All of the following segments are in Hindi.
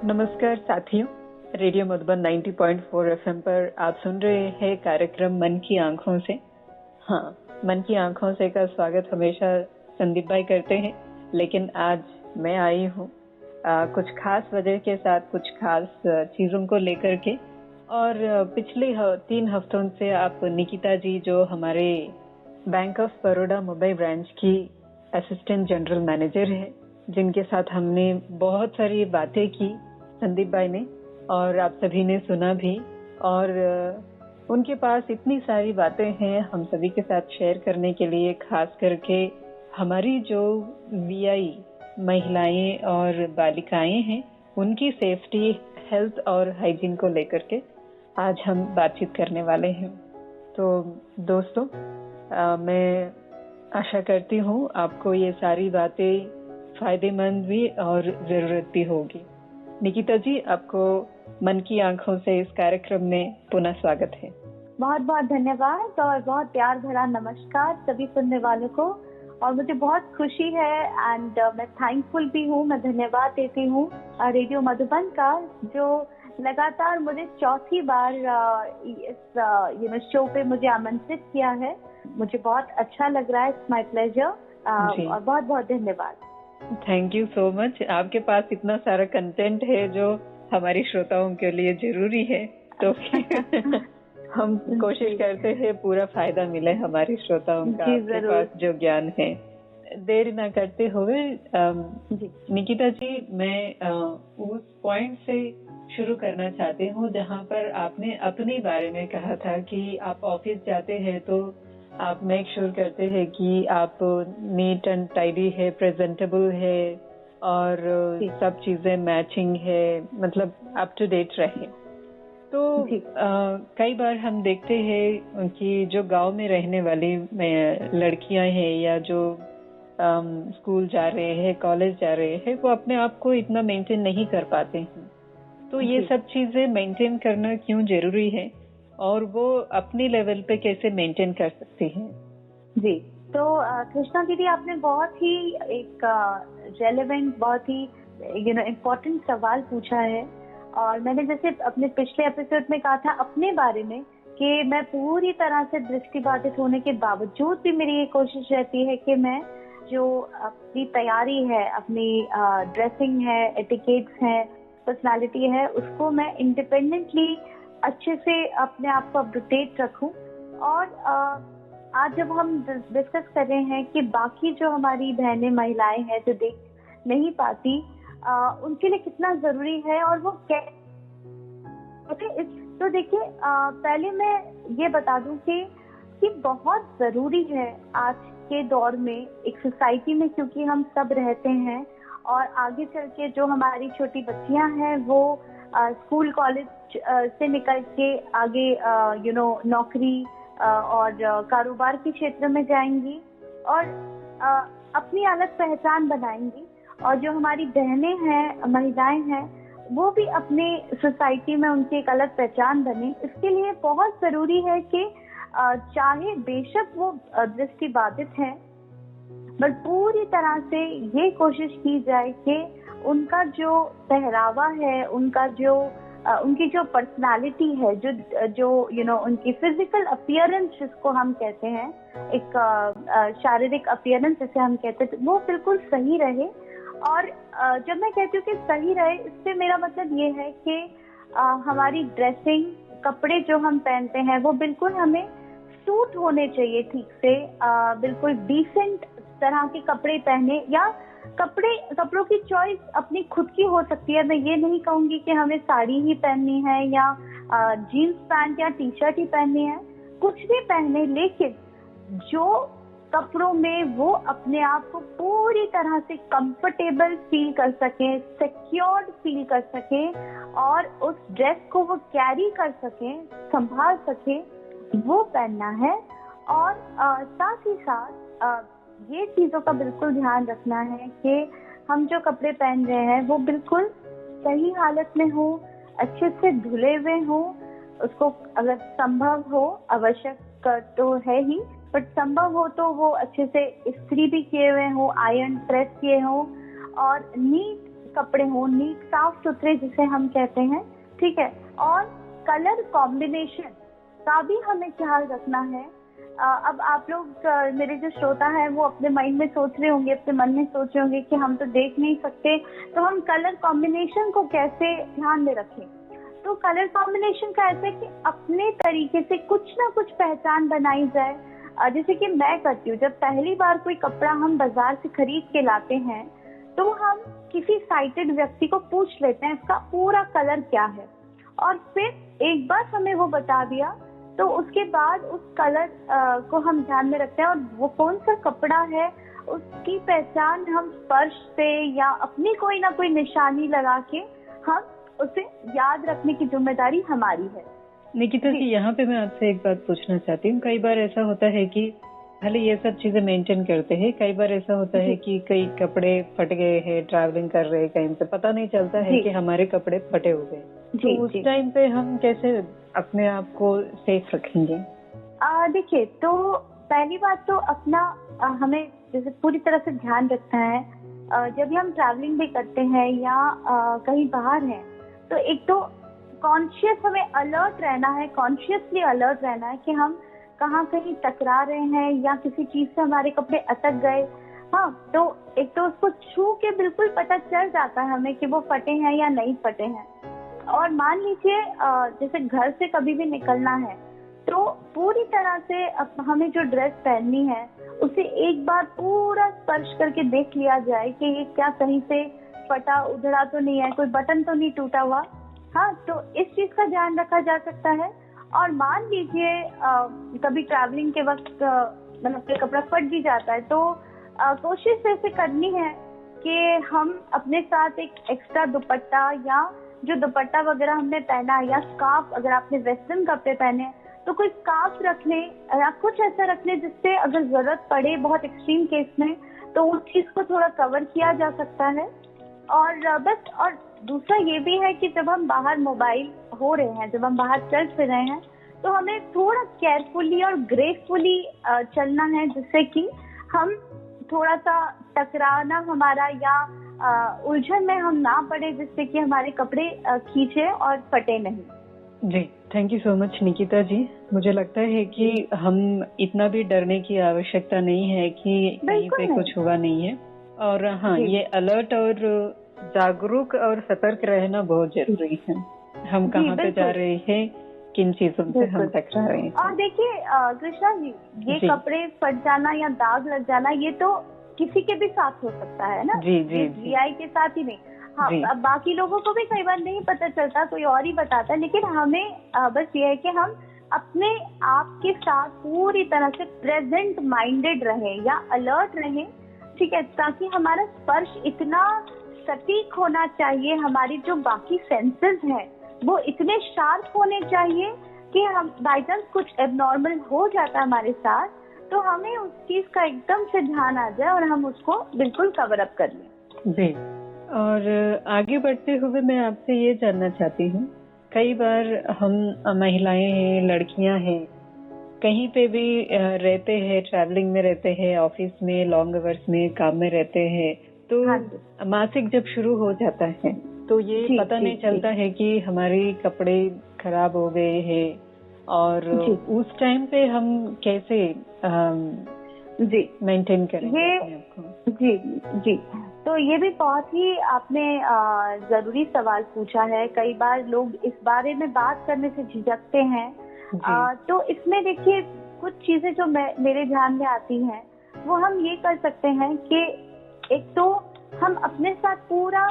नमस्कार साथियों, रेडियो मधुबन 90.4 एफएम पर आप सुन रहे हैं कार्यक्रम मन की आंखों से। हाँ, मन की आंखों से का स्वागत हमेशा संदीप भाई करते हैं, लेकिन आज मैं आई हूँ कुछ खास वजह के साथ, कुछ खास चीज़ों को लेकर के। और पिछले 3 हफ्तों से आप निकिता जी, जो हमारे bank of Baroda Mumbai branch की असिस्टेंट जनरल मैनेजर है, जिनके साथ हमने बहुत सारी बातें की संदीप भाई ने, और आप सभी ने सुना भी। और उनके पास इतनी सारी बातें हैं हम सभी के साथ शेयर करने के लिए, खास करके हमारी जो वीआई महिलाएं और बालिकाएं हैं, उनकी सेफ्टी, हेल्थ और हाइजीन को लेकर के आज हम बातचीत करने वाले हैं। तो दोस्तों, मैं आशा करती हूँ आपको ये सारी बातें फायदेमंद भी और जरूरत भी होगी। निकिता जी, आपको मन की आंखों से इस कार्यक्रम में पुनः स्वागत है। बहुत बहुत धन्यवाद और बहुत प्यार भरा नमस्कार सभी सुनने वालों को। और मुझे बहुत खुशी है एंड मैं थैंकफुल भी हूँ, मैं धन्यवाद देती हूँ रेडियो मधुबन का, जो लगातार मुझे चौथी बार इस शो पे मुझे आमंत्रित किया है। मुझे बहुत अच्छा लग रहा है, इट्स माय प्लेजर और बहुत बहुत धन्यवाद। Thank you so much. आपके पास इतना सारा कंटेंट है जो हमारी श्रोताओं के लिए जरूरी है, तो हम कोशिश करते हैं पूरा फायदा मिले हमारी श्रोताओं का आपके पास जो ज्ञान है। देर न करते हुए निकिता जी, मैं उस पॉइंट से शुरू करना चाहती हूँ जहाँ पर आपने अपने बारे में कहा था कि आप ऑफिस जाते हैं तो आप मेक श्योर करते हैं कि आप नीट एंड टाइडी है, प्रेजेंटेबल है और सब चीजें मैचिंग है, मतलब अप टू डेट रहे। तो कई बार हम देखते हैं कि जो गांव में रहने वाली लड़कियां हैं या जो स्कूल जा रहे हैं, कॉलेज जा रहे हैं, वो अपने आप को इतना मेंटेन नहीं कर पाते हैं। तो ये सब चीजें मेंटेन करना क्यों जरूरी है और वो अपनी लेवल पे कैसे मेंटेन कर सकती हैं? जी, तो कृष्णा दीदी, आपने बहुत ही एक रेलेवेंट, बहुत ही इम्पोर्टेंट सवाल पूछा है। और मैंने जैसे अपने पिछले एपिसोड में कहा था अपने बारे में कि मैं पूरी तरह से दृष्टिबाधित होने के बावजूद भी मेरी ये कोशिश रहती है कि मैं जो अपनी तैयारी है, अपनी ड्रेसिंग है, एटिकेट्स है, पर्सनालिटी है, उसको मैं इंडिपेंडेंटली अच्छे से अपने आप को अपडेट रखूं। और आज जब हम डिस्कस कर रहे हैं कि बाकी जो हमारी बहनें, महिलाएं हैं जो देख नहीं पाती, उनके लिए कितना जरूरी है और वो क्या। तो देखिए, पहले मैं ये बता दूं कि बहुत जरूरी है आज के दौर में एक सोसाइटी में, क्योंकि हम सब रहते हैं और आगे चल के जो हमारी छोटी बच्चियां हैं वो स्कूल कॉलेज से निकल के आगे नौकरी और कारोबार के क्षेत्र में जाएंगी और अपनी अलग पहचान बनाएंगी। और जो हमारी बहनें हैं, महिलाएं हैं, वो भी अपने सोसाइटी में उनकी एक अलग पहचान बने। इसके लिए बहुत जरूरी है कि चाहे बेशक वो दृष्टिबाधित हैं, पर पूरी तरह से ये कोशिश की जाए कि उनका जो पहरावा है, उनकी जो पर्सनालिटी है, जो उनकी फिजिकल अपीयरेंस जिसको हम कहते हैं, एक शारीरिक अपीयरेंस जिसे हम कहते हैं, वो बिल्कुल सही रहे। और जब मैं कहती हूँ कि सही रहे, इससे मेरा मतलब ये है कि हमारी ड्रेसिंग, कपड़े जो हम पहनते हैं वो बिल्कुल हमें सूट होने चाहिए ठीक से, बिल्कुल डिसेंट तरह के कपड़े पहने। या कपड़ों की चॉइस अपनी खुद की हो सकती है। मैं ये नहीं कहूंगी कि हमें साड़ी ही पहननी है या जीन्स पैंट या टी शर्ट ही पहननी है, कुछ भी पहने, लेकिन जो कपड़ों में वो अपने आप को पूरी तरह से कंफर्टेबल फील कर सके, सिक्योर्ड फील कर सके और उस ड्रेस को वो कैरी कर सके, संभाल सके, वो पहनना है। और साथ ही साथ ये चीजों का बिल्कुल ध्यान रखना है कि हम जो कपड़े पहन रहे हैं वो बिल्कुल सही हालत में हो, अच्छे से धुले हुए हो, उसको अगर संभव हो, आवश्यक तो है ही, बट संभव हो तो वो अच्छे से इस्त्री भी किए हुए हो, आयरन प्रेस किए हो और नीट कपड़े हो, नीट साफ सुथरे जिसे हम कहते हैं, ठीक है। और कलर कॉम्बिनेशन का भी हमें ख्याल रखना है। अब आप लोग मेरे जो श्रोता हैं वो अपने माइंड में सोच रहे होंगे, अपने मन में सोच रहे होंगे कि हम तो देख नहीं सकते, तो हम कलर कॉम्बिनेशन को कैसे ध्यान में रखें। तो कलर कॉम्बिनेशन का ऐसा है कि अपने तरीके से कुछ ना कुछ पहचान बनाई जाए। जैसे कि मैं करती हूँ, जब पहली बार कोई कपड़ा हम बाजार से खरीद के लाते हैं तो हम किसी साइटेड व्यक्ति को पूछ लेते हैं इसका पूरा कलर क्या है, और फिर एक बार हमें वो बता दिया तो उसके बाद उस कलर को हम ध्यान में रखते हैं, और वो कौन सा कपड़ा है उसकी पहचान हम स्पर्श से या अपनी कोई ना कोई निशानी लगा के हम उसे याद रखने की जिम्मेदारी हमारी है। निकिता जी, यहाँ पे मैं आपसे एक बात पूछना चाहती हूँ। कई बार ऐसा होता है कि भले ये सब चीजें मेंटेन करते हैं, कई बार ऐसा होता है कि कई कपड़े फट गए हैं, ट्रैवलिंग कर रहे हैं कहीं पे, पता नहीं चलता है कि हमारे कपड़े फटे हुए, तो उस टाइम पे हम कैसे अपने आप को सेफ रखेंगे? देखिए, तो पहली बात तो अपना हमें जैसे पूरी तरह से ध्यान रखना है। जब भी हम ट्रैवलिंग भी करते हैं या कहीं बाहर हैं, तो एक तो कॉन्शियस हमें अलर्ट रहना है, कॉन्शियसली अलर्ट रहना है कि हम कहाँ कहीं टकरा रहे हैं या किसी चीज से हमारे कपड़े अटक गए। हाँ, तो एक तो उसको छू के बिल्कुल पता चल जाता है हमें कि वो फटे हैं या नहीं फटे हैं। और मान लीजिए जैसे घर से कभी भी निकलना है तो पूरी तरह से हमें जो ड्रेस पहननी है उसे एक बार पूरा स्पर्श करके देख लिया जाए कि ये क्या कहीं से फटा उधड़ा तो नहीं है, कोई बटन तो नहीं टूटा हुआ। हाँ, तो इस चीज का ध्यान रखा जा सकता है। और मान लीजिए कभी ट्रैवलिंग के वक्त मतलब कोई कपड़ा फट भी जाता है तो कोशिश ऐसे करनी है कि हम अपने साथ एक एक्स्ट्रा दुपट्टा या जो दुपट्टा वगैरह हमने पहना है या स्कार्फ, अगर आपने वेस्टर्न कपड़े पहने तो कोई स्कार्फ रख ले या कुछ ऐसा रख ले जिससे अगर जरूरत पड़े बहुत एक्सट्रीम केस में तो उस चीज को थोड़ा कवर किया जा सकता है। और बस, और दूसरा ये भी है कि जब हम बाहर मोबाइल हो रहे हैं, जब हम बाहर चल फिर रहे हैं, तो हमें थोड़ा केयरफुली और ग्रेसफुली चलना है, जिससे कि हम थोड़ा सा टकराना हमारा या उलझन में हम ना पड़े, जिससे कि हमारे कपड़े खींचे और फटे नहीं। जी, thank you so much Nikita ji. मुझे लगता है कि हम इतना भी डरने की आवश्यकता नहीं है कि कहीं पे कुछ हुआ नहीं है। और हाँ, ये अलर्ट और जागरूक और सतर्क रहना बहुत जरूरी है। हम कहाँ पे जा रहे हैं, किन चीजों से हम टकरा रहे हैं। और देखिए कृष्णा जी, ये कपड़े फट जाना या दाग लग जाना ये तो किसी के भी साथ हो सकता है ना। जी जी, जीआई के साथ ही नहीं। हाँ, अब बाकी लोगों को भी कई बार नहीं पता चलता, कोई और ही बताता है, लेकिन हमें बस ये है कि हम अपने आप के साथ पूरी तरह से प्रेजेंट माइंडेड रहे या अलर्ट रहे, ठीक है, ताकि हमारा स्पर्श इतना सटीक होना चाहिए, हमारी जो बाकी सेंसेस हैं वो इतने शार्प होने चाहिए कि हम बाई चांस कुछ एबनॉर्मल हो जाता है हमारे साथ तो हमें उस चीज का एकदम से ध्यान आ जाए और हम उसको बिल्कुल कवर अप कर लें। जी, और आगे बढ़ते हुए मैं आपसे ये जानना चाहती हूँ, कई बार हम महिलाएं हैं, लड़कियां हैं, कहीं पे भी रहते हैं, ट्रैवलिंग में रहते हैं, ऑफिस में लॉन्ग आवर्स में काम में रहते हैं, तो मासिक जब शुरू हो जाता है तो ये पता नहीं चलता है कि हमारे कपड़े खराब हो गए हैं, और उस टाइम पे हम कैसे मेंटेन करेंगे अपने आप को? जी, तो ये भी बहुत ही आपने जरूरी सवाल पूछा है। कई बार लोग इस बारे में बात करने से झिझकते हैं। तो इसमें देखिए कुछ चीजें जो मेरे ध्यान में आती हैं वो हम ये कर सकते हैं कि एक तो हम अपने साथ पूरा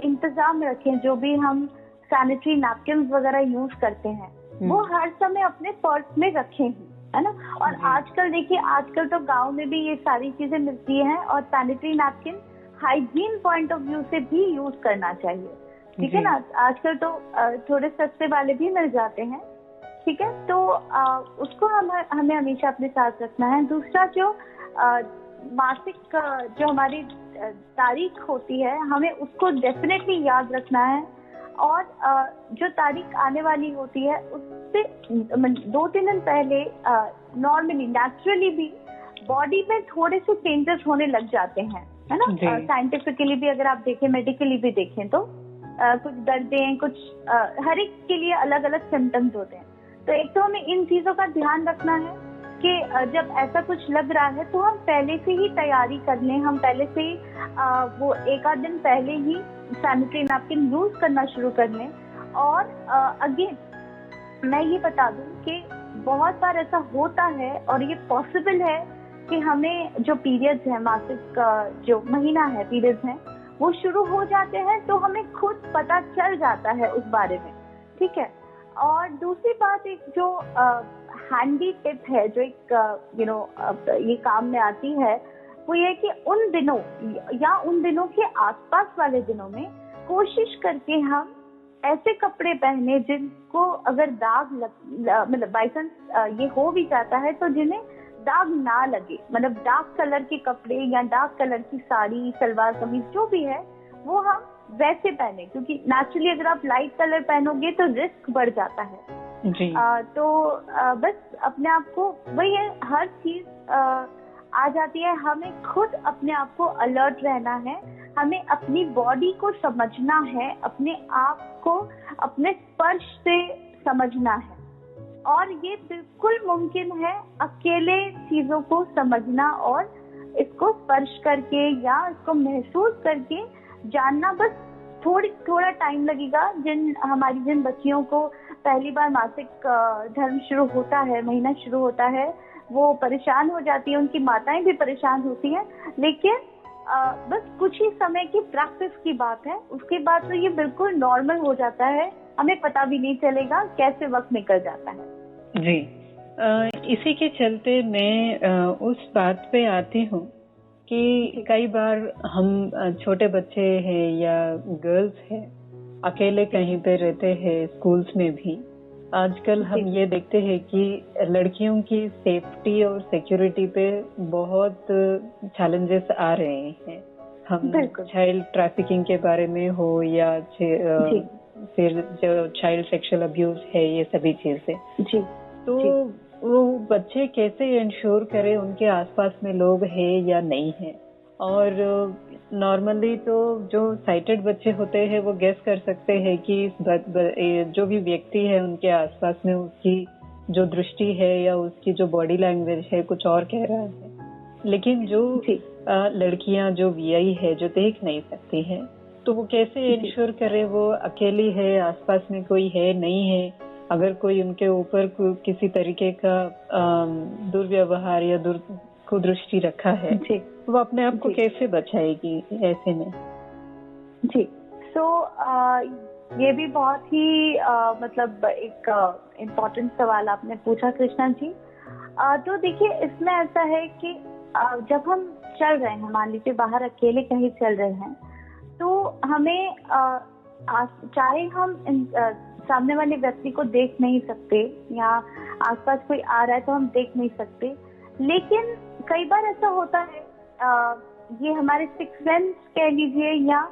इंतजाम रखें, जो भी हम सैनिटरी नैपकिन वगैरह यूज करते हैं वो हर समय अपने पर्स में रखें ही, है ना। और आजकल देखिए, आजकल तो गांव में भी ये सारी चीजें मिलती हैं और sanitary napkin hygiene point of view से भी यूज करना चाहिए, ठीक है ना। आजकल तो थोड़े सस्ते वाले भी मिल जाते हैं, ठीक है, तो उसको हमें हमेशा अपने साथ रखना है। दूसरा, जो मासिक जो हमारी तारीख होती है हमें उसको डेफिनेटली याद रखना है, और जो तारीख आने वाली होती है उससे 2-3 दिन पहले नॉर्मली नेचुरली भी बॉडी में थोड़े से चेंजेस होने लग जाते हैं, है ना। साइंटिफिकली भी अगर आप देखें, मेडिकली भी देखें तो कुछ दर्दें, कुछ हर एक के लिए अलग अलग सिम्टम्स होते हैं। तो एक तो हमें इन चीजों का ध्यान रखना है कि जब ऐसा कुछ लग रहा है तो हम पहले से ही तैयारी कर लें, हम पहले से ही वो एक आध दिन पहले ही सैनिटरी नैपकिन यूज करना शुरू कर लें। और अगेन मैं ये बता दूं कि बहुत बार ऐसा होता है और ये पॉसिबल है कि हमें जो पीरियड्स हैं, मासिक जो महीना है, पीरियड्स हैं, वो शुरू हो जाते हैं तो हमें खुद पता चल जाता है उस बारे में, ठीक है। और दूसरी बात, एक जो हैंडी टिप है जो एक ये काम में आती है, वो ये कि उन दिनों या उन दिनों के आसपास वाले दिनों में कोशिश करके हम ऐसे कपड़े पहने जिनको अगर दाग मतलब बाई चांस ये हो भी जाता है तो जिन्हें दाग ना लगे, मतलब डार्क कलर के कपड़े या डार्क कलर की साड़ी, सलवार कमीज जो भी है वो हम वैसे पहने, क्योंकि नेचुरली अगर आप लाइट कलर पहनोगे तो रिस्क बढ़ जाता है जी। बस अपने आप को, वही है, हर चीज आ जाती है, हमें खुद अपने आप को अलर्ट रहना है, हमें अपनी बॉडी को समझना है, अपने आप को अपने स्पर्श से समझना है। और ये बिल्कुल मुमकिन है अकेले चीजों को समझना और इसको स्पर्श करके या इसको महसूस करके जानना। बस थोड़ा टाइम लगेगा। जिन बच्चियों को पहली बार मासिक धर्म शुरू होता है, महीना शुरू होता है, वो परेशान हो जाती है, उनकी माताएं भी परेशान होती हैं, लेकिन बस कुछ ही समय की प्रैक्टिस की बात है। उसके बाद तो ये बिल्कुल नॉर्मल हो जाता है, हमें पता भी नहीं चलेगा कैसे वक्त निकल जाता है जी। इसी के चलते मैं उस बात पे आती हूँ कि कई बार हम छोटे बच्चे हैं या गर्ल्स हैं, अकेले कहीं पे रहते हैं, स्कूल्स में भी आजकल हम ये देखते हैं कि लड़कियों की सेफ्टी और सिक्योरिटी पे बहुत चैलेंजेस आ रहे हैं। हम चाइल्ड ट्रैफिकिंग के बारे में हो या फिर जो चाइल्ड सेक्सुअल अब्यूज है, ये सभी चीजें। तो वो बच्चे कैसे इंश्योर करें उनके आसपास में लोग हैं या नहीं है। और नॉर्मली तो जो साइटेड बच्चे होते हैं वो गेस कर सकते हैं कि जो भी व्यक्ति है उनके आसपास में उसकी जो दृष्टि है या उसकी जो बॉडी लैंग्वेज है कुछ और कह रहा है। लेकिन जो लड़कियां जो वीआई है, जो देख नहीं सकती है, तो वो कैसे इंश्योर करे वो अकेली है, आसपास में कोई है नहीं है। अगर कोई उनके ऊपर किसी तरीके का दुर्व्यवहार या कुदृष्टि रखा है तो वो अपने आप को कैसे बचाएगी ऐसे में? जी, ये भी बहुत ही मतलब एक इम्पोर्टेंट सवाल आपने पूछा कृष्णा जी। तो देखिए, इसमें ऐसा है कि जब हम चल रहे हैं, मान लीजिए बाहर अकेले कहीं चल रहे हैं, तो हमें चाहे हम सामने वाले व्यक्ति को देख नहीं सकते या आसपास कोई आ रहा है तो हम देख नहीं सकते, लेकिन कई बार ऐसा होता है, ये हमारे सिक्स सेंस कह लीजिए या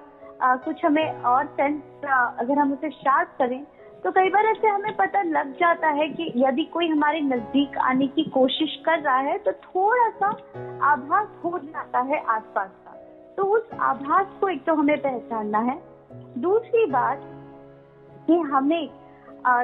कुछ हमें और सेंस अगर हम उसे शार्प करें तो कई बार ऐसे हमें पता लग जाता है कि यदि कोई हमारे नजदीक आने की कोशिश कर रहा है तो थोड़ा सा आभास हो जाता है आसपास का। तो उस आभास को एक तो हमें पहचानना है। दूसरी बात कि हमें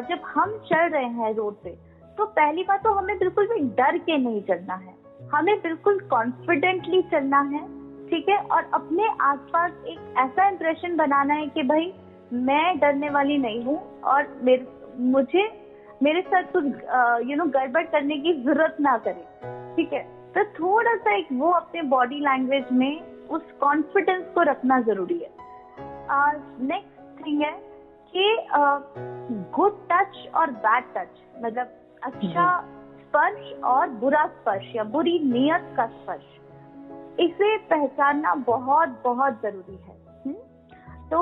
जब हम चल रहे हैं रोड पे, तो पहली बात तो हमें बिल्कुल भी डर के नहीं चलना है, हमें बिल्कुल कॉन्फिडेंटली चलना है, ठीक है। और अपने आसपास एक ऐसा इंप्रेशन बनाना है कि भाई मैं डरने वाली नहीं हूँ और मेरे साथ कुछ गड़बड़ करने की जरूरत ना करे, ठीक है। तो थोड़ा सा एक वो अपने बॉडी लैंग्वेज में उस कॉन्फिडेंस को रखना जरूरी है। नेक्स्ट थिंग है कि गुड टच और बैड टच, मतलब अच्छा स्पर्श और बुरा स्पर्श या बुरी नियत का स्पर्श, इसे पहचानना बहुत बहुत जरूरी है। तो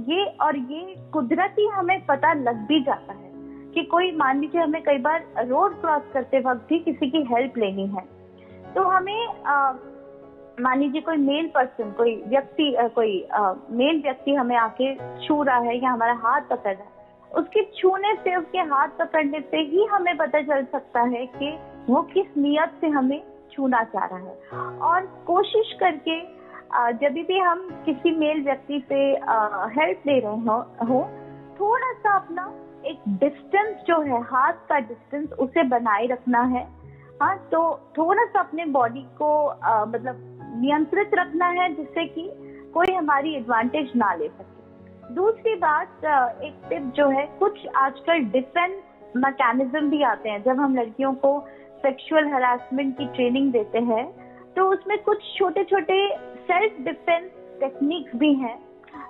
ये कुदरती हमें पता लग भी जाता है कि कोई, मान लीजिए हमें कई बार रोड क्रॉस करते वक्त भी किसी की हेल्प लेनी है, तो हमें मान लीजिए कोई मेल पर्सन, कोई मेल व्यक्ति हमें आके छू रहा है या हमारा हाथ पकड़ रहा है, उसके छूने से, उसके हाथ पकड़ने से ही हमें पता चल सकता है कि वो किस नियत से हमें छूना चाह रहा है। और कोशिश करके जब भी हम किसी मेल व्यक्ति से हेल्प ले रहे हो थोड़ा सा अपना एक डिस्टेंस जो है, हाथ का डिस्टेंस, उसे बनाए रखना है। हाँ, तो थोड़ा सा अपने बॉडी को मतलब नियंत्रित रखना है, जिससे कि कोई हमारी एडवांटेज ना ले सके। दूसरी बात, एक टिप जो है, कुछ आजकल डिफेंस मैकेनिज्म भी आते हैं। जब हम लड़कियों को सेक्सुअल हरासमेंट की ट्रेनिंग देते हैं तो उसमें कुछ छोटे छोटे सेल्फ डिफेंस टेक्निक्स भी हैं,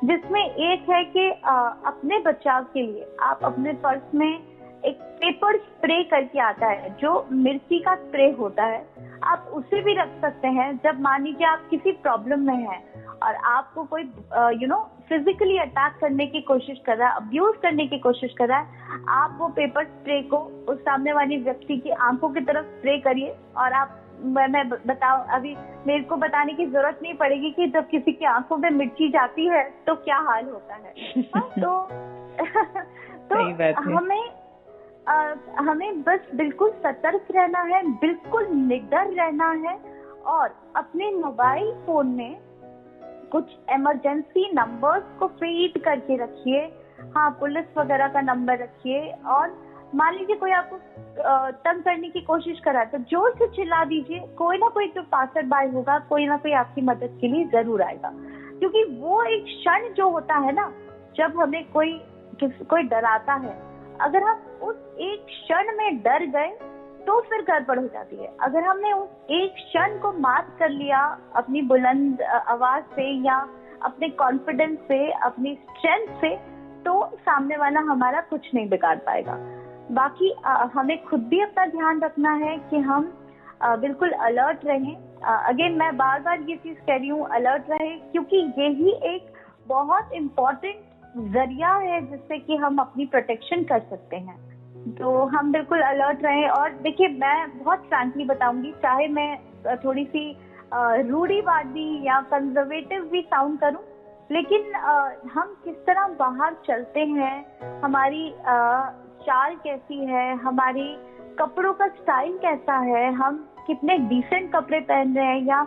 जिसमें एक है कि अपने बचाव के लिए आप अपने पर्स में एक पेपर स्प्रे करके आता है, जो मिर्ची का स्प्रे होता है, आप उसे भी रख सकते हैं। जब मान लीजिए आप किसी प्रॉब्लम में हैं और आपको कोई फिजिकली अटैक करने की कोशिश कर रहा है, अब्यूज करने की कोशिश कर रहा है, आप वो पेपर स्प्रे को उस सामने वाली व्यक्ति की आंखों की तरफ स्प्रे करिए। और आप, मैं बताऊं, अभी मेरे को बताने की जरूरत नहीं पड़ेगी कि जब किसी की आंखों में मिर्ची जाती है तो क्या हाल होता है। तो हमें बस बिल्कुल सतर्क रहना है, बिल्कुल निडर रहना है, और अपने मोबाइल फोन में कुछ इमरजेंसी नंबर्स को फीड करके रखिए। हाँ, पुलिस वगैरह का नंबर रखिए, और मान लीजिए कोई आपको तंग करने की कोशिश करा तो जोर से चिल्ला दीजिए। कोई ना कोई जो पासर बाय होगा, कोई ना कोई आपकी मदद के लिए जरूर आएगा। क्योंकि वो एक क्षण जो होता है ना, जब हमें कोई डराता है, अगर हम उस एक क्षण में डर गए तो फिर गड़बड़ हो जाती है। अगर हमने उस एक क्षण को मात कर लिया अपनी बुलंद आवाज से या अपने कॉन्फिडेंस से, अपनी स्ट्रेंथ से, तो सामने वाला हमारा कुछ नहीं बिगाड़ पाएगा। बाकी हमें खुद भी अपना ध्यान रखना है कि हम बिल्कुल अलर्ट रहें। अगेन मैं बार बार ये चीज कह रही हूँ, अलर्ट रहें, क्योंकि यही एक बहुत इम्पोर्टेंट जरिया है जिससे कि हम अपनी प्रोटेक्शन कर सकते हैं। तो हम बिल्कुल अलर्ट रहें। और देखिए, मैं बहुत फ्रैंकली बताऊंगी, चाहे मैं थोड़ी सी रूढ़िवादी या कंजर्वेटिव भी साउंड करूं, लेकिन हम किस तरह बाहर चलते हैं, हमारी चाल कैसी है, हमारी कपड़ों का स्टाइल कैसा है, हम कितने डिसेंट कपड़े पहन रहे हैं, या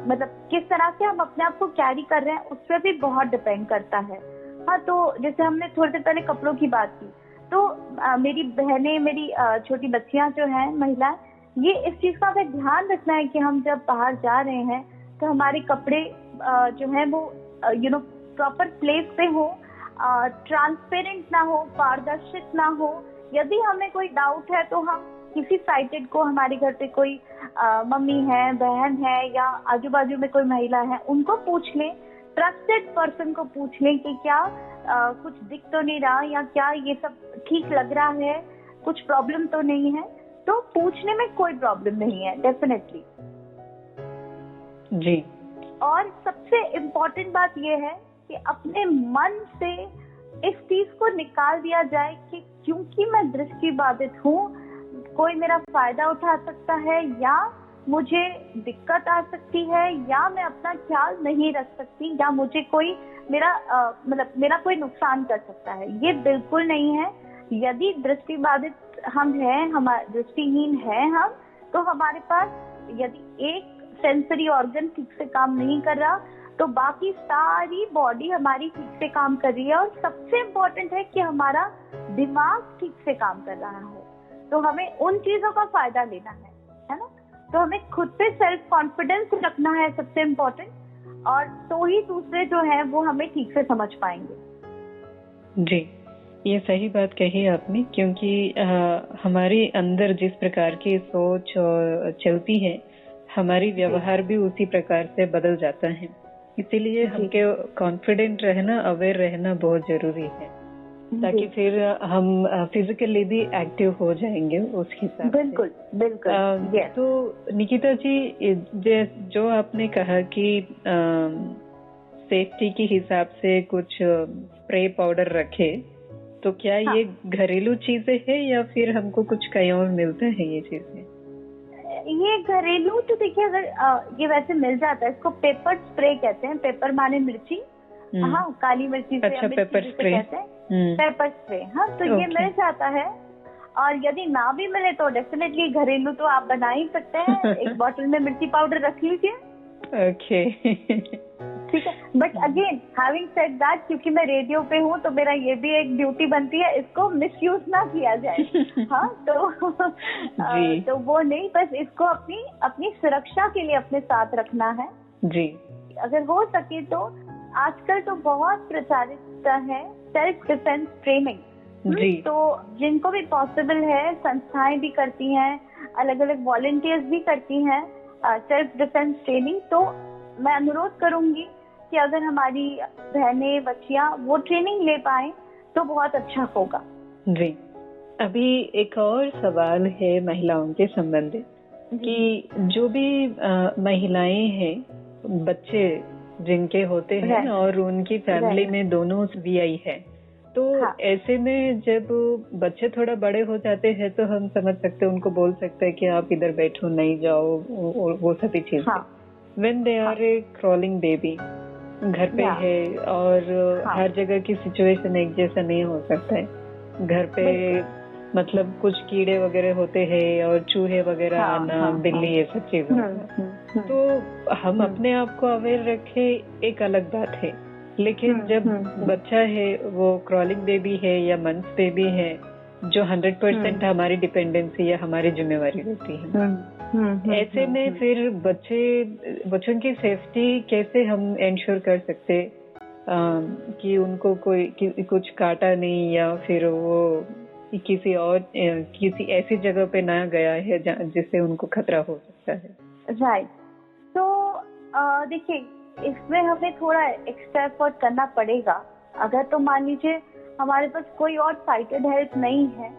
मतलब किस तरह से हम अपने आप को कैरी कर रहे हैं, उस पर भी बहुत डिपेंड करता है। हाँ, तो जैसे हमने थोड़ी देर पहले कपड़ों की बात की, तो मेरी बहनें, मेरी छोटी बच्चियां जो हैं, महिलाएं, ये इस चीज का हमें ध्यान रखना है कि हम जब बाहर जा रहे हैं तो हमारे कपड़े जो है वो प्रॉपर प्लेस पे हो, ट्रांसपेरेंट ना हो, पारदर्शित ना हो। यदि हमें कोई डाउट है तो हम किसी साइटेड को, हमारे घर पे कोई मम्मी है, बहन है, या आजू बाजू में कोई महिला है, उनको पूछ लें, ट्रस्टेड पर्सन को पूछ लें कि क्या कुछ दिख तो नहीं रहा, या क्या ये सब ठीक लग रहा है, कुछ प्रॉब्लम तो नहीं है। तो पूछने में कोई प्रॉब्लम नहीं है, डेफिनेटली जी। और सबसे इम्पोर्टेंट बात ये है कि अपने मन से इस चीज को निकाल दिया जाए कि क्योंकि मैं दृष्टिबाधित हूँ, कोई मेरा फायदा उठा सकता है, या मुझे दिक्कत आ सकती है, या मैं अपना ख्याल नहीं रख सकती, या मुझे कोई मेरा कोई नुकसान कर सकता है। ये बिल्कुल नहीं है। यदि दृष्टिबाधित हम हैं, हमारे दृष्टिहीन हैं हम, तो हमारे पास यदि एक सेंसरी ऑर्गन ठीक से काम नहीं कर रहा तो बाकी सारी बॉडी हमारी ठीक से काम कर रही है। और सबसे इम्पोर्टेंट है कि हमारा दिमाग ठीक से काम कर रहा हो। तो हमें उन चीजों का फायदा लेना है ना। तो हमें खुद पे सेल्फ कॉन्फिडेंस रखना है सबसे इम्पोर्टेंट, और तो ही दूसरे जो है वो हमें ठीक से समझ पाएंगे। जी, ये सही बात कही आपने, क्योंकि हमारे अंदर जिस प्रकार की सोच चलती है, हमारी व्यवहार भी उसी प्रकार से बदल जाता है। इसीलिए हमके कॉन्फिडेंट रहना, अवेयर रहना बहुत जरूरी है, ताकि फिर हम फिजिकली भी एक्टिव हो जाएंगे उस हिसाब से। बिल्कुल बिल्कुल। तो निकिता जी, जो आपने कहा कि सेफ्टी के हिसाब से कुछ स्प्रे पाउडर रखे, तो क्या ये घरेलू चीजें हैं या फिर हमको कुछ कहीं और मिलता है ये चीजें? ये घरेलू तो देखिए, अगर ये वैसे मिल जाता है, इसको पेपर स्प्रे कहते हैं। पेपर माने मिर्ची, हाँ, काली मिर्ची से अच्छा, पेपर स्प्रे कहते हैं, पेपर स्प्रे। हाँ, तो ये मिल जाता है। और यदि ना भी मिले तो डेफिनेटली घरेलू तो आप बना ही सकते हैं। एक बोतल में मिर्ची पाउडर रख लीजिए, ओके। ठीक है, but again having said that, क्योंकि मैं रेडियो पे हूँ तो मेरा ये भी एक ड्यूटी बनती है, इसको मिसयूज ना किया जाए। हाँ, तो वो नहीं, बस इसको अपनी सुरक्षा के लिए अपने साथ रखना है जी। अगर हो सके तो आजकल तो बहुत प्रचारित है सेल्फ डिफेंस ट्रेनिंग जी। तो जिनको भी पॉसिबल है, संस्थाएं भी करती हैं, अलग अलग वॉलंटियर्स भी करती हैं सेल्फ डिफेंस ट्रेनिंग। तो मैं अनुरोध करूंगी कि अगर हमारी बहनें, बच्चियां वो ट्रेनिंग ले पाए तो बहुत अच्छा होगा। जी। अभी एक और सवाल है महिलाओं के संबंधित कि जो भी महिलाएं हैं, बच्चे जिनके होते हैं और उनकी फैमिली में दोनों VI है, तो ऐसे में जब बच्चे थोड़ा बड़े हो जाते हैं तो हम समझ सकते हैं, उनको बोल सकते हैं कि आप इधर बैठो, नहीं जाओ, वो सभी चीजें। When they are a crawling baby, घर पे है और हर जगह की सिचुएशन एक जैसा नहीं हो सकता है। घर पे मतलब कुछ कीड़े वगैरह होते हैं और चूहे वगैरह आना, बिल्ली, ये सब चीजें। तो हम अपने आप को अवेयर रखे एक अलग बात है, लेकिन जब बच्चा है, वो क्रॉलिंग बेबी है या मंथ बेबी है, जो 100% हमारी डिपेंडेंसी या हमारी जिम्मेवारी रहती है, ऐसे में फिर बच्चों की सेफ्टी कैसे हम इंश्योर कर सकते कि उनको कोई कुछ काटा नहीं या फिर वो किसी ऐसी जगह पे ना गया है जिससे उनको खतरा हो सकता है। राइट। तो देखिए, इसमें हमें थोड़ा एक्स्ट्रा एफर्ट करना पड़ेगा। अगर तो मान लीजिए हमारे पास कोई और साइटेड हेल्प नहीं है,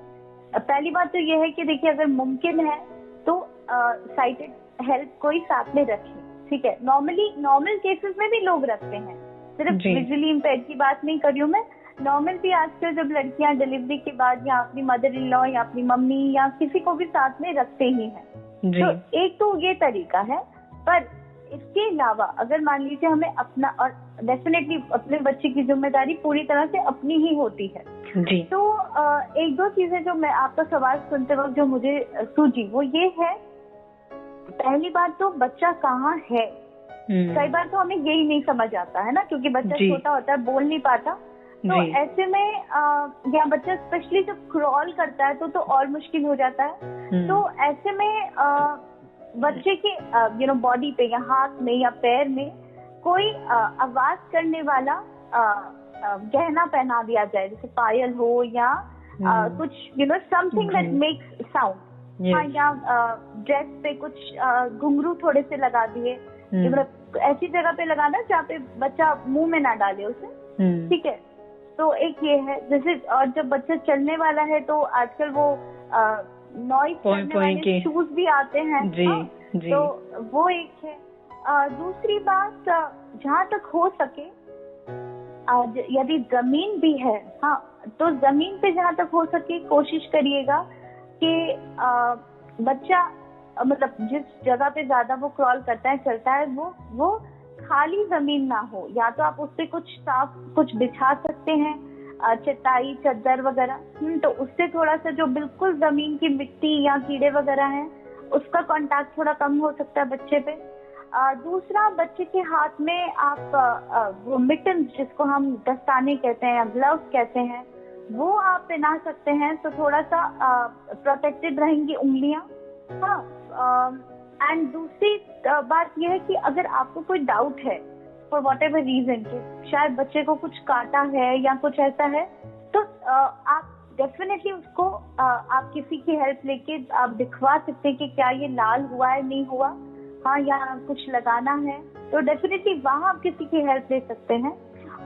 पहली बात तो ये है कि देखिए अगर मुमकिन है तो साइटेड हेल्प कोई साथ में रखे। ठीक है, नॉर्मल केसेस में भी लोग रखते हैं, सिर्फ विजुअली इम्पेयर्ड की बात नहीं कर रही हूँ मैं। नॉर्मल भी आजकल जब लड़कियां डिलीवरी के बाद या अपनी मदर इन लॉ या अपनी मम्मी या किसी को भी साथ में रखते ही हैं। तो एक तो ये तरीका है, पर इसके अलावा अगर मान लीजिए हमें अपना, और डेफिनेटली अपने बच्चे की जिम्मेदारी पूरी तरह से अपनी ही होती है जी। तो एक दो चीजें जो मैं आपका सवाल सुनते वक्त जो मुझे सूझी वो ये है, पहली बात तो बच्चा कहाँ है। कई बार तो हमें यही नहीं समझ आता है ना, क्योंकि बच्चा छोटा होता है, बोल नहीं पाता। तो ऐसे में या बच्चा स्पेशली जब क्रॉल करता है तो और मुश्किल हो जाता है। तो ऐसे में बच्चे के बॉडी पे या हाथ में या पैर में कोई आवाज करने वाला गहना पहना दिया जाए, जैसे पायल हो या कुछ समथिंग दैट मेक्स साउंड। या ड्रेस पे कुछ घुंघरू थोड़े से लगा दिए, मतलब ऐसी जगह पे लगाना जहाँ पे बच्चा मुंह में ना डाले उसे। ठीक है, तो एक ये है। जैसे और जब बच्चा चलने वाला है तो आजकल वो नॉइज करने वाले शूज भी आते हैं जी। तो वो एक है। दूसरी बात, जहाँ तक हो सके यदि जमीन भी है, तो जमीन पे जहाँ तक हो सके कोशिश करिएगा कि बच्चा मतलब जिस जगह पे ज्यादा वो क्रॉल करता है, चलता है, वो खाली जमीन ना हो। या तो आप उससे कुछ बिछा सकते हैं, चटाई, चादर वगैरह। तो उससे थोड़ा सा जो बिल्कुल जमीन की मिट्टी या कीड़े वगैरह हैं उसका कांटेक्ट थोड़ा कम हो सकता है बच्चे पे। दूसरा, बच्चे के हाथ में आप वो मिटन, जिसको हम दस्ताने कहते हैं या ग्लव्स कहते हैं, वो आप पहना सकते हैं, तो थोड़ा सा प्रोटेक्टेड रहेंगी उंगलियां। एंड दूसरी बात यह है कि अगर आपको कोई डाउट है फॉर वॉट एवर रीजन कि शायद बच्चे को कुछ काटा है या कुछ ऐसा है, तो आप डेफिनेटली उसको आप किसी की हेल्प लेके आप दिखवा सकते हैं कि क्या ये लाल हुआ है, नहीं हुआ, या कुछ लगाना है, तो डेफिनेटली वहाँ आप किसी की हेल्प ले सकते हैं।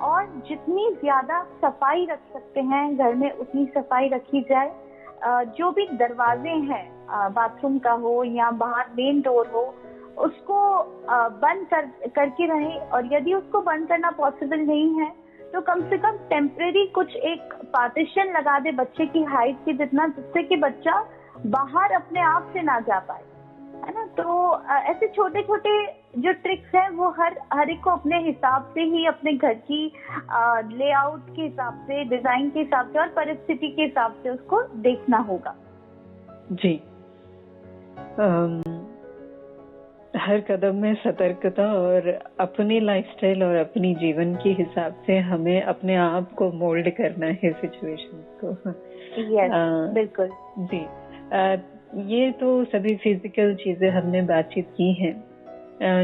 और जितनी ज्यादा सफाई रख सकते हैं घर में उतनी सफाई रखी जाए। जो भी दरवाजे हैं, बाथरूम का हो या बाहर मेन डोर हो, उसको बंद करके रहे। और यदि उसको बंद करना पॉसिबल नहीं है तो कम से कम टेम्परेरी कुछ एक पार्टीशन लगा दे बच्चे की हाइट के जितना, जिससे कि बच्चा बाहर अपने आप से ना जा पाए, है ना। तो ऐसे छोटे छोटे जो ट्रिक्स हैं वो हर एक को अपने हिसाब से ही, अपने घर की लेआउट के हिसाब से, डिजाइन के हिसाब से और परिस्थिति के हिसाब से उसको देखना होगा जी। हर कदम में सतर्कता और अपनी लाइफस्टाइल और अपनी जीवन के हिसाब से हमें अपने आप को मोल्ड करना है सिचुएशन को। बिल्कुल जी। ये तो सभी फिजिकल चीजें हमने बातचीत की हैं।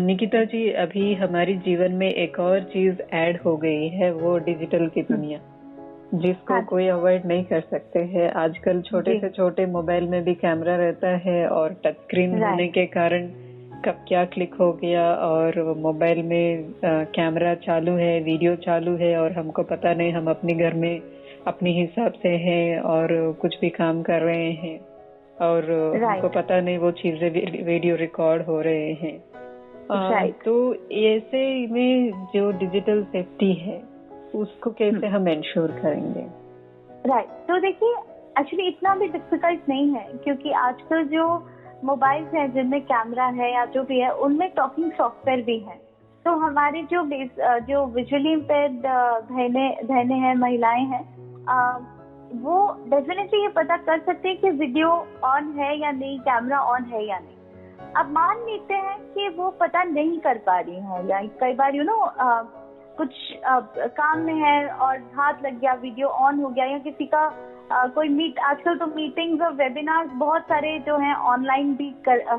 निकिता जी, अभी हमारे जीवन में एक और चीज ऐड हो गई है, वो डिजिटल की दुनिया, जिसको कोई अवॉइड नहीं कर सकते हैं। आजकल छोटे से छोटे मोबाइल में भी कैमरा रहता है और टच स्क्रीन होने के कारण कब क्या क्लिक हो गया और मोबाइल में कैमरा चालू है, वीडियो चालू है और हमको पता नहीं, हम अपने घर में अपने हिसाब से हैं और कुछ भी काम कर रहे हैं और हमको पता नहीं वो चीजें वीडियो रिकॉर्ड हो रहे हैं। तो ऐसे में जो डिजिटल सेफ्टी है उसको कैसे हम इंश्योर करेंगे? तो देखिए, एक्चुअली इतना भी डिफिकल्ट नहीं है, क्योंकि आजकल जो मोबाइल्स हैं जिनमें कैमरा है या जो भी है, उनमें टॉकिंग सॉफ्टवेयर भी है। तो हमारे जो विजुअली इम्पेयर्ड बहनें हैं, महिलाएं हैं, वो डेफिनेटली ये पता कर सकते हैं कि वीडियो ऑन है या नहीं, कैमरा ऑन है या नहीं। अब मान लेते हैं कि वो पता नहीं कर पा रही है, या कई बार कुछ काम में है और हाथ लग गया, वीडियो ऑन हो गया, या किसी का कोई आजकल तो मीटिंग्स और वेबिनार्स बहुत सारे जो हैं ऑनलाइन भी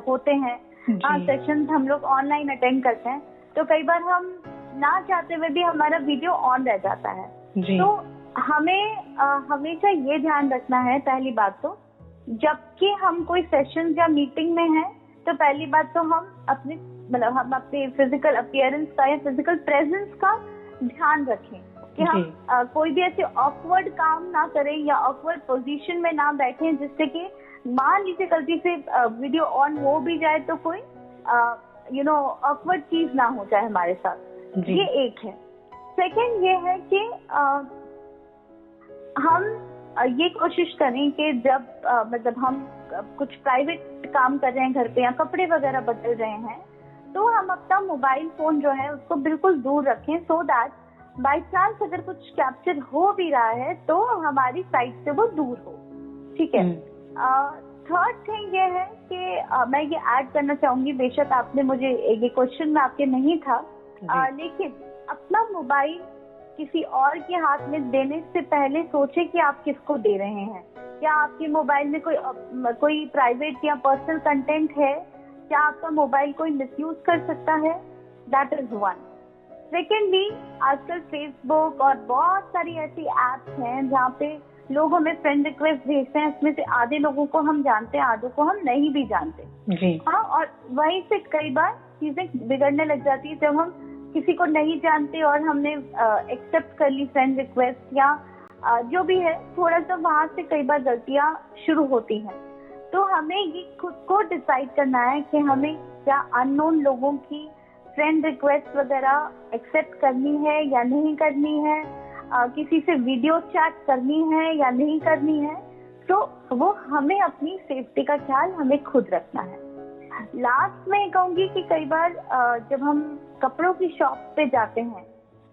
होते हैं, सेशंस हम लोग ऑनलाइन अटेंड करते हैं, तो कई बार हम ना चाहते हुए भी हमारा वीडियो ऑन रह जाता है। तो हमें हमेशा ये ध्यान रखना है, पहली बात तो जबकि हम कोई सेशन या मीटिंग में हैं, तो पहली बात तो हम अपने फिजिकल अपीयरेंस का या फिजिकल प्रेजेंस का ध्यान रखें कि हम कोई भी ऐसे ऑकवर्ड काम ना करें या ऑकवर्ड पोजीशन में ना बैठें, जिससे कि मान लीजिए गलती से वीडियो ऑन हो भी जाए तो कोई ऑकवर्ड चीज ना हो जाए हमारे साथ। ये एक है। सेकंड ये है कि हम ये कोशिश करें कि जब हम कुछ प्राइवेट काम कर रहे हैं घर पे या कपड़े वगैरह बदल रहे हैं, तो हम अपना मोबाइल फोन जो है उसको बिल्कुल दूर रखें, सो दैट बाई चांस अगर कुछ कैप्चर हो भी रहा है तो हमारी साइड से वो दूर हो। ठीक है। थर्ड थिंग ये है कि मैं ये ऐड करना चाहूंगी, बेशक आपने मुझे ये क्वेश्चन में आपके नहीं था, लेकिन अपना मोबाइल किसी और के हाथ में देने से पहले सोचे कि आप किसको दे रहे हैं। क्या आपके मोबाइल में कोई प्राइवेट या पर्सनल कंटेंट है? क्या आपका मोबाइल कोई मिसयूज कर सकता है? That is one. सेकेंडली, आजकल फेसबुक और बहुत सारी ऐसी एप्स हैं जहाँ पे लोग हमें फ्रेंड रिक्वेस्ट भेजते हैं, उसमें से आधे लोगों को हम जानते हैं, आधों को हम नहीं भी जानते। हाँ, और वहीं से कई बार चीजें बिगड़ने लग जाती है जब हम किसी को नहीं जानते और हमने एक्सेप्ट कर ली फ्रेंड रिक्वेस्ट या जो भी है, थोड़ा सा वहां से कई बार गलतियां शुरू होती हैं। तो हमें ये खुद को डिसाइड करना है कि हमें क्या अननोन लोगों की फ्रेंड रिक्वेस्ट वगैरह एक्सेप्ट करनी है या नहीं करनी है, किसी से वीडियो चैट करनी है या नहीं करनी है। तो वो हमें अपनी सेफ्टी का ख्याल हमें खुद रखना है। लास्ट में कहूंगी कि कई बार जब हम कपड़ों की शॉप पे जाते हैं,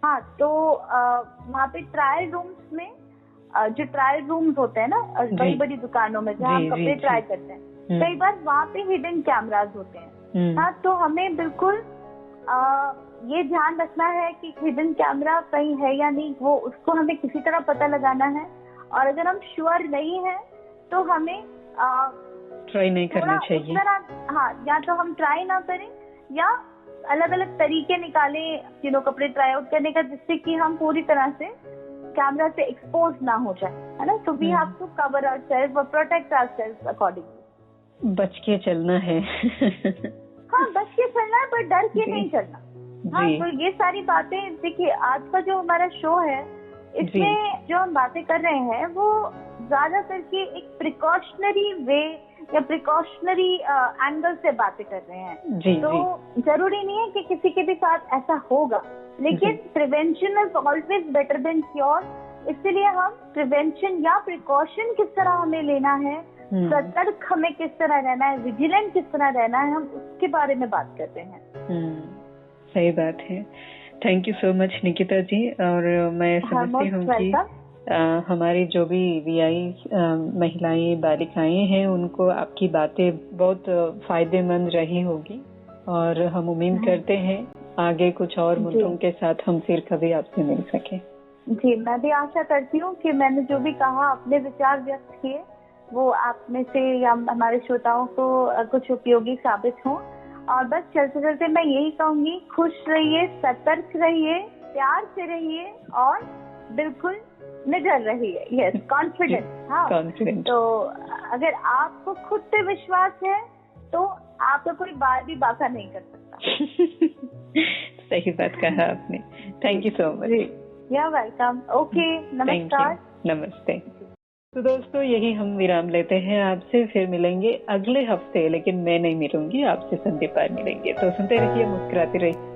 हाँ, तो वहाँ पे ट्रायल रूम्स में जो ट्रायल रूम्स होते हैं ना बड़ी बड़ी दुकानों में जहाँ हम कपड़े ट्राई करते हैं, कई बार वहाँ पे हिडन कैमरास होते हैं। हाँ, तो हमें बिल्कुल ये ध्यान रखना है कि हिडन कैमरा कहीं है या नहीं, वो उसको हमें किसी तरह पता लगाना है। और अगर हम श्योर नहीं है तो हमें ट्राई नहीं करना चाहिए। हाँ, या तो हम ट्राई ना करें या अलग अलग तरीके निकालें कपड़े ट्राई आउट करने का, जिससे कि हम पूरी तरह से कैमरा से एक्सपोज ना हो जाए, है ना। तो we have to cover ourself और प्रोटेक्ट आवरसेल्फ अकॉर्डिंगली। बच के चलना है। हाँ, बच के चलना है, पर डर के नहीं चलना। हाँ, तो ये सारी बातें देखिए, आज का जो हमारा शो है इसमें जो हम बातें कर रहे हैं वो ज्यादातर की एक प्रिकॉशनरी वे या प्रिकॉशनरी एंगल से बातें कर रहे हैं। तो जरूरी नहीं है कि किसी के भी साथ ऐसा होगा, लेकिन prevention is always better than cure. इसलिए हम प्रिवेंशन या प्रिकॉशन किस तरह हमें लेना है, सतर्क हमें किस तरह रहना है, विजिलेंट किस तरह रहना है, हम उसके बारे में बात करते हैं। सही बात है। Thank you so much Nikita ji. और मैं समझती हूँ कि हमारी जो भी वीआई महिलाएं बालिकाएं हैं उनको आपकी बातें बहुत फायदेमंद रही होगी और हम उम्मीद करते हैं आगे कुछ और मुद्दों के साथ हम फिर कभी आपसे मिल सके। जी, मैं भी आशा करती हूँ कि मैंने जो भी कहा, अपने विचार व्यक्त किए, वो आप में से या हमारे श्रोताओं को कुछ उपयोगी साबित हो। और बस चलते चलते मैं यही कहूंगी, खुश रहिए, सतर्क रहिए, प्यार से रहिए और बिल्कुल निडर रहिए। Yes, confident. हाँ, कॉन्फिडेंट। तो अगर आपको खुद पे विश्वास है तो आपका कोई बार भी बाका नहीं कर सकता। सही बात कहा आपने। Thank you so much. You are welcome. Okay, नमस्कार। नमस्ते। तो दोस्तों, यही हम विराम लेते हैं। आपसे फिर मिलेंगे अगले हफ्ते, लेकिन मैं नहीं मिलूंगी, आपसे संदीप मिलेंगे। तो सुनते रहिए, मुस्कुराते रहिए।